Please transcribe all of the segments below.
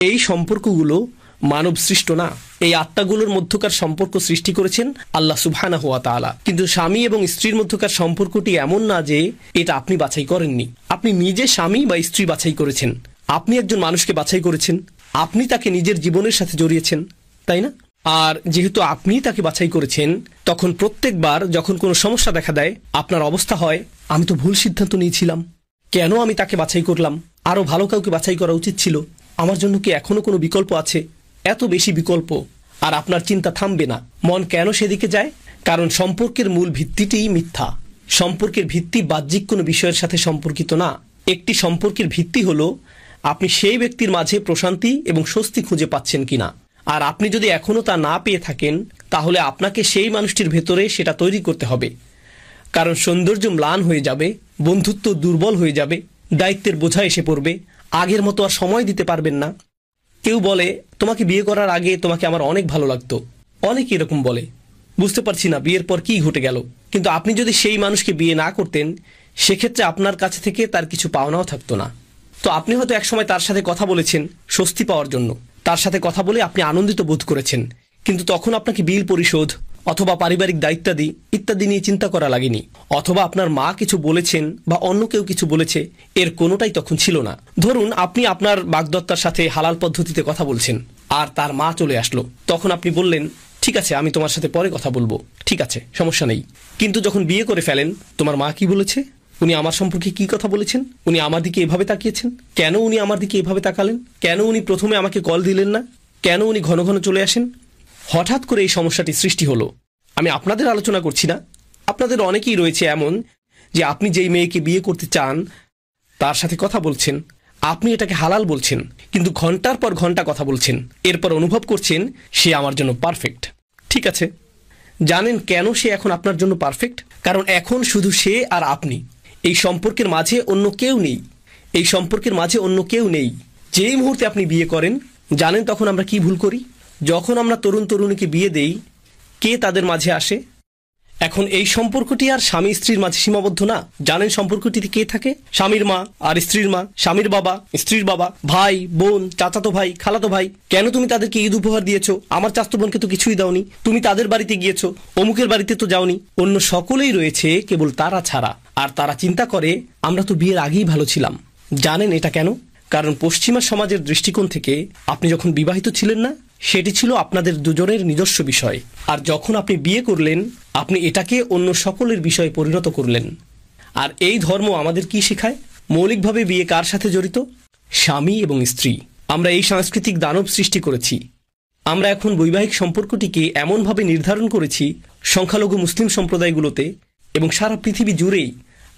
এই সম্পর্কগুলো মানব সৃষ্ট না, এই আত্মাগুলোর মধ্যকার সম্পর্ক সৃষ্টি করেছেন আল্লাহ সুবহানাহু ওয়া তাআলা। কিন্তু স্বামী এবং স্ত্রীর মধ্যকার সম্পর্কটি এমন না যে এটা আপনি বাছাই করেননি। আপনি নিজে স্বামী বা স্ত্রী বাছাই করেছেন, আপনি একজন মানুষকে বাছাই করেছেন, আপনি তাকে নিজের জীবনের সাথে জড়িয়েছেন, তাই না? আর যেহেতু আপনি তাকে বাছাই করেছেন, তখন প্রত্যেকবার যখন কোনো সমস্যা দেখা দেয় আপনার অবস্থা হয়, আমি তো ভুল সিদ্ধান্ত নিয়েছিলাম, কেন আমি তাকে বাছাই করলাম, আরও ভালো কাউকে বাছাই করা উচিত ছিল, আমার জন্য কি এখনো কোনো বিকল্প আছে? এত বেশি বিকল্প, আর আপনার চিন্তা থামবে না। মন কেন সেদিকে যায়? কারণ সম্পর্কের মূল ভিত্তিটিই মিথ্যা। সম্পর্কের ভিত্তি বাহ্যিক কোনো বিষয়ের সাথে সম্পর্কিত না। একটি সম্পর্কের ভিত্তি হলো আপনি সেই ব্যক্তির মাঝে প্রশান্তি এবং স্বস্তি খুঁজে পাচ্ছেন কিনা। আর আপনি যদি এখনও তা না পেয়ে থাকেন, তাহলে আপনাকে সেই মানুষটির ভেতরে সেটা তৈরি করতে হবে। কারণ সৌন্দর্য ম্লান হয়ে যাবে, বন্ধুত্ব দুর্বল হয়ে যাবে, দায়িত্বের বোঝা এসে পড়বে, আগের মতো আর সময় দিতে পারবেন না। কেউ বলে, তোমাকে বিয়ে করার আগে তোমাকে আমার অনেক ভালো লাগতো। অনেকে এরকম বলে, বুঝতে পারছি না বিয়ের পর কি ঘটে গেল। কিন্তু আপনি যদি সেই মানুষকে বিয়ে না করতেন, সেক্ষেত্রে আপনার কাছে থেকে তার কিছু পাওনাও থাকতো না। তো আপনি হয়তো একসময় তার সাথে কথা বলেছেন স্বস্তি পাওয়ার জন্য, তার সাথে কথা বলে আপনি আনন্দিত বোধ করেছেন, কিন্তু তখন আপনাকে বিল পরিশোধ অথবা পারিবারিক দায়িত্বাদি ইত্যাদি নিয়ে চিন্তা করা লাগেনি। অথবা আপনার মা কিছু বলেছেন বা অন্য কেউ কিছু বলেছে, এর কোনোটাই তখন ছিল না। ধরুন আপনি আপনার বাগদত্তার সাথে হালাল পদ্ধতিতে কথা বলছেন, আর তার মা চলে আসলো। তখন আপনি বললেন, ঠিক আছে, আমি তোমার সাথে পরে কথা বলবো, ঠিক আছে, সমস্যা নেই। কিন্তু যখন বিয়ে করে ফেলেন, তোমার মা কি বলেছে? উনি আমার সম্পর্কে কি কথা বলেছেন? উনি আমার দিকে এভাবে তাকিয়েছেন কেন? উনি আমার দিকে এভাবে তাকালেন কেন? উনি প্রথমে আমাকে কল দিলেন না কেন? উনি ঘন ঘন চলে আসেন। হঠাৎ করে এই সমস্যাটি সৃষ্টি হলো। আমি আপনাদের আলোচনা করছি না, আপনাদের অনেকেই রয়েছে এমন যে আপনি যেই মেয়েকে বিয়ে করতে চান তার সাথে কথা বলছেন, আপনি এটাকে হালাল বলছেন, কিন্তু ঘন্টার পর ঘন্টা কথা বলছেন, এরপর অনুভব করছেন সে আমার জন্য পারফেক্ট। ঠিক আছে, জানেন কেন সে এখন আপনার জন্য পারফেক্ট? কারণ এখন শুধু সে আর আপনি, এই সম্পর্কের মাঝে অন্য কেউ নেই। এই সম্পর্কের মাঝে অন্য কেউ নেই। যেই মুহূর্তে আপনি বিয়ে করেন, জানেন তখন আমরা কি ভুল করি? যখন আমরা তরুণ তরুণীকে বিয়ে দেই, কে তাদের মাঝে আসে? এখন এই সম্পর্কটি আর স্বামী স্ত্রীর মাঝে সীমাবদ্ধ না। জানেন সম্পর্কটিতে কে থাকে? স্বামীর মা আর স্ত্রীর মা, স্বামীর বাবা, স্ত্রীর বাবা, ভাই বোন, চাচাতো ভাই, খালাতো ভাই। কেন তুমি তাদেরকে ঈদ উপহার দিয়েছো? আমার চাচাতো বোনকে তো কিছুই দাওনি। তুমি তাদের বাড়িতে গিয়েছো, অমুকের বাড়িতে তো যাওনি। অন্য সকলেই রয়েছে, কেবল তারা ছাড়া। আর তারা চিন্তা করে আমরা তো বিয়ের আগেই ভালো ছিলাম। জানেন এটা কেন? কারণ পশ্চিমা সমাজের দৃষ্টিকোণ থেকে আপনি যখন বিবাহিত ছিলেন না, সেটি ছিল আপনাদের দুজনের নিজস্ব বিষয়। আর যখন আপনি বিয়ে করলেন, আপনি এটাকে অন্য সকলের বিষয়ে পরিণত করলেন। আর এই ধর্ম আমাদের কি শেখায়? মৌলিকভাবে বিয়ে কার সাথে জড়িত? স্বামী এবং স্ত্রী। আমরা এই সাংস্কৃতিক দানব সৃষ্টি করেছি। আমরা এখন বৈবাহিক সম্পর্কটিকে এমনভাবে নির্ধারণ করেছি, সংখ্যালঘু মুসলিম সম্প্রদায়গুলোতে এবং সারা পৃথিবী জুড়েই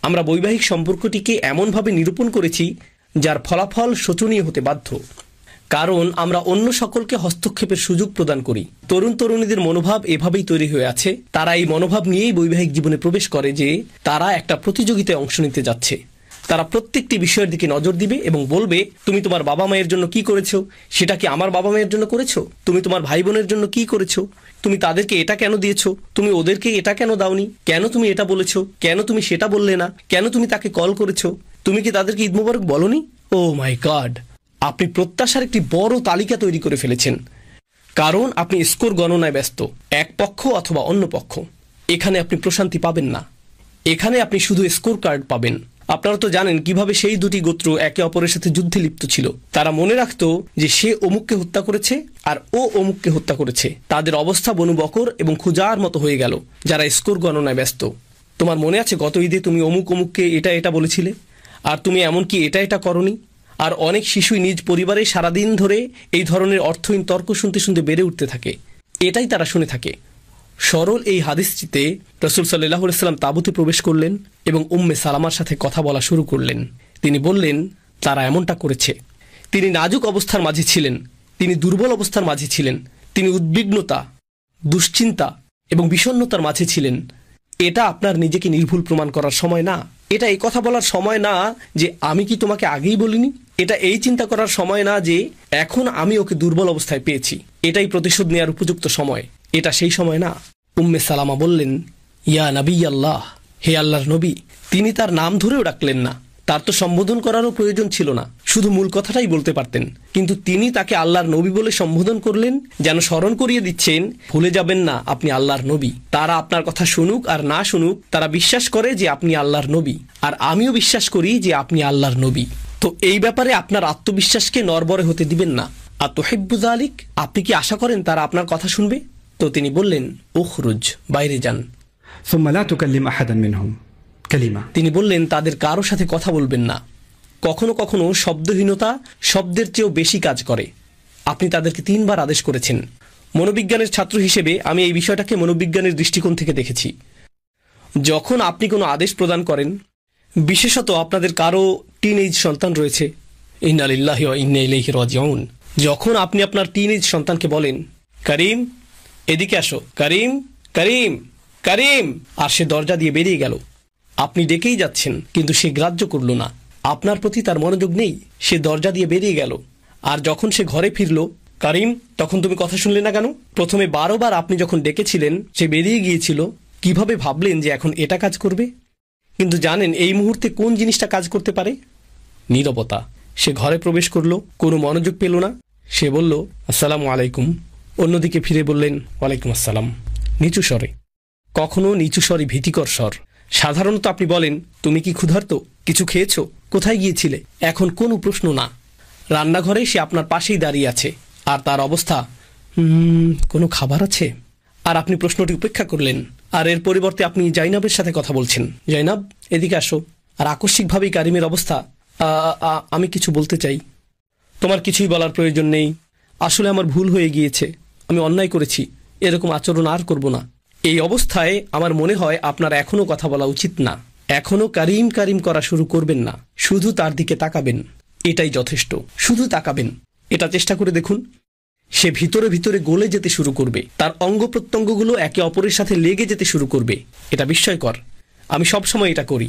আমরা বৈবাহিক সম্পর্কটিকে এমনভাবে নিরূপণ করেছি যার ফলাফল শোচনীয় হতে বাধ্য। কারণ আমরা অন্য সকলকে হস্তক্ষেপের সুযোগ প্রদান করি। তরুণ তরুণীদের মনোভাব এভাবেই তৈরি হয়ে আছে। তারা এই মনোভাব নিয়েই বৈবাহিক জীবনে প্রবেশ করে যে তারা একটা প্রতিযোগিতায় অংশ নিতে যাচ্ছে। তারা প্রত্যেকটি বিষয়ের দিকে নজর দিবে এবং বলবে, তুমি তোমার বাবা মায়ের জন্য কি করেছো? সেটা কি আমার বাবা মায়ের জন্য করেছো? তুমি তোমার ভাই বোনের জন্য কি করেছো? তুমি তাদেরকে এটা কেন দিয়েছো? তুমি ওদেরকে এটা কেন দাওনি? কেন তুমি এটা বলেছো? কেন তুমি সেটা বললে না? কেন তুমি তাকে কল করেছো? তুমি কি তাদেরকে ঈদ মোবারক বলনি? ও মাই গড, আপনি প্রত্যাশার একটি বড় তালিকা তৈরি করে ফেলেছেন। কারণ আপনি স্কোর গণনায় ব্যস্ত, এক পক্ষ অথবা অন্য পক্ষ। এখানে আপনি প্রশান্তি পাবেন না, এখানে আপনি শুধু স্কোর কার্ড পাবেন। আপনারা তো জানেন কিভাবে সেই দুটি গোত্র একে অপরের সাথে যুদ্ধে লিপ্ত ছিল। তারা মনে রাখত যে সে অমুককে হত্যা করেছে আর ও অমুককে হত্যা করেছে। তাদের অবস্থা বনু বকর এবং খুজার মতো হয়ে গেল, যারা স্কোর গণনায় ব্যস্ত। তোমার মনে আছে গত ঈদে তুমি অমুক অমুককে এটা এটা বলেছিলে, আর তুমি এমনকি এটা এটা করনি। আর অনেক শিশুই নিজ পরিবারে সারাদিন ধরে এই ধরনের অর্থহীন তর্ক শুনতে শুনতে বেড়ে উঠতে থাকে। এটাই তারা শুনে থাকে। সরল এই হাদিসটিতে রাসূল সাল্লাল্লাহু আলাইহি ওয়াসাল্লাম তাঁবুতে প্রবেশ করলেন এবং উম্মে সালামার সাথে কথা বলা শুরু করলেন। তিনি বললেন, তারা এমনটা করেছে। তিনি নাজুক অবস্থার মাঝে ছিলেন, তিনি দুর্বল অবস্থার মাঝে ছিলেন, তিনি উদ্বিগ্নতা, দুশ্চিন্তা এবং বিষণ্ণতার মাঝে ছিলেন। এটা আপনার নিজেকে নির্ভুল প্রমাণ করার সময় না। এটা এই কথা বলার সময় না যে আমি কি তোমাকে আগেই বলিনি। এটা এই চিন্তা করার সময় না যে এখন আমি ওকে দুর্বল অবস্থায় পেয়েছি, এটাই প্রতিশোধ নেওয়ার উপযুক্ত সময়। এটা সেই সময় না। উম্মে সালামা বললেন, ইয়া নবী আল্লাহ, হে আল্লাহর নবী। তিনি তার নাম ধরেও ডাকলেন না, তার তো সম্বোধন করারও প্রয়োজন ছিল না। শুধু মূল কথাটাই বলতে পারতেন, কিন্তু তিনি তাকে আল্লাহর নবী বলে সম্বোধন করলেন, যেন স্মরণ করিয়ে দিচ্ছেন ভুলে যাবেন না আপনি আল্লাহর নবী। তারা আপনার কথা শুনুক আর না শুনুক, তারা বিশ্বাস করে যে আপনি আল্লাহর নবী, আর আমিও বিশ্বাস করি যে আপনি আল্লাহর নবী। তো এই ব্যাপারে আপনার আত্মবিশ্বাসকে নড়বড়ে হতে দিবেন না। আর তুহিব্বু যালিক, আপনি কি আশা করেন তারা আপনার কথা শুনবে? তো তিনি বললেন, উখরুজ, বাইরে যান। ثم لا تكلم أحدا منهم كلمة। তিনি বললেন, তাদের কারো সাথে কথা বলবেন না। কখনো কখনো শব্দহীনতা শব্দের চেয়েও বেশি কাজ করে। আপনি তাদেরকে 3 বার আদেশ করেছেন। মনোবিজ্ঞানের ছাত্র হিসেবে আমি এই বিষয়টাকে মনোবিজ্ঞানের দৃষ্টিকোণ থেকে দেখেছি। যখন আপনি কোনো আদেশ প্রদান করেন, বিশেষত আপনাদের কারো টিনএজ সন্তান রয়েছে, ইন্না লিল্লাহি ওয়া ইন্না ইলাইহি রাজিউন, যখন আপনি আপনার টিনএজ সন্তানকে বলেন, করিম এদিকে আসো, করিম করিম করিম, আর সে দরজা দিয়ে বেরিয়ে গেল, আপনি ডেকেই যাচ্ছেন কিন্তু সে গ্রাহ্য করল না, আপনার প্রতি তার মনোযোগ নেই, সে দরজা দিয়ে বেরিয়ে গেল। আর যখন সে ঘরে ফিরল, করিম তখন তুমি কথা শুনলে না কেন? প্রথমে 12 বার আপনি যখন ডেকেছিলেন সে বেরিয়ে গিয়েছিল, কিভাবে ভাবলেন যে এখন এটা কাজ করবে? কিন্তু জানেন এই মুহূর্তে কোন জিনিসটা কাজ করতে পারে? নীরবতা। সে ঘরে প্রবেশ করলো, কোনো মনোযোগ পেল না, সে বলল আসসালামু আলাইকুম, অন্যদিকে ফিরে বললেন ওয়ালাইকুম আসসালাম, নিচু স্বরে। কখনো নিচু স্বরে ভীতিকর স্বর। সাধারণত আপনি বলেন, তুমি কি ক্ষুধার্ত, কিছু খেয়েছো, কোথায় গিয়েছিলে? এখন কোনো প্রশ্ন না। রান্নাঘরে সে আপনার পাশেই দাঁড়িয়ে আছে আর তার অবস্থা, কোনো খাবার আছে? আর আপনি প্রশ্নটি উপেক্ষা করলেন, আর এর পরিবর্তে আপনি জাইনাবের সাথে কথা বলছেন, জাইনাব এদিকে আসো। আর আকস্মিকভাবেই কারিমের অবস্থা, আমি কিছু বলতে চাই। তোমার কিছুই বলার প্রয়োজন নেই, আসলে আমার ভুল হয়ে গিয়েছে, আমি অন্যায় করেছি, এরকম আচরণ আর করব না। এই অবস্থায় আমার মনে হয় আপনার এখনো কথা বলা উচিত না, এখনো কারিম কারিম করা শুরু করবেন না, শুধু তার দিকে তাকাবেন, এটাই যথেষ্ট। শুধু তাকাবেন, এটা চেষ্টা করে দেখুন। সে ভিতরে ভিতরে গলে যেতে শুরু করবে, তার অঙ্গ প্রত্যঙ্গগুলো একে অপরের সাথে লেগে যেতে শুরু করবে। এটা বিস্ময়কর, আমি সবসময় এটা করি।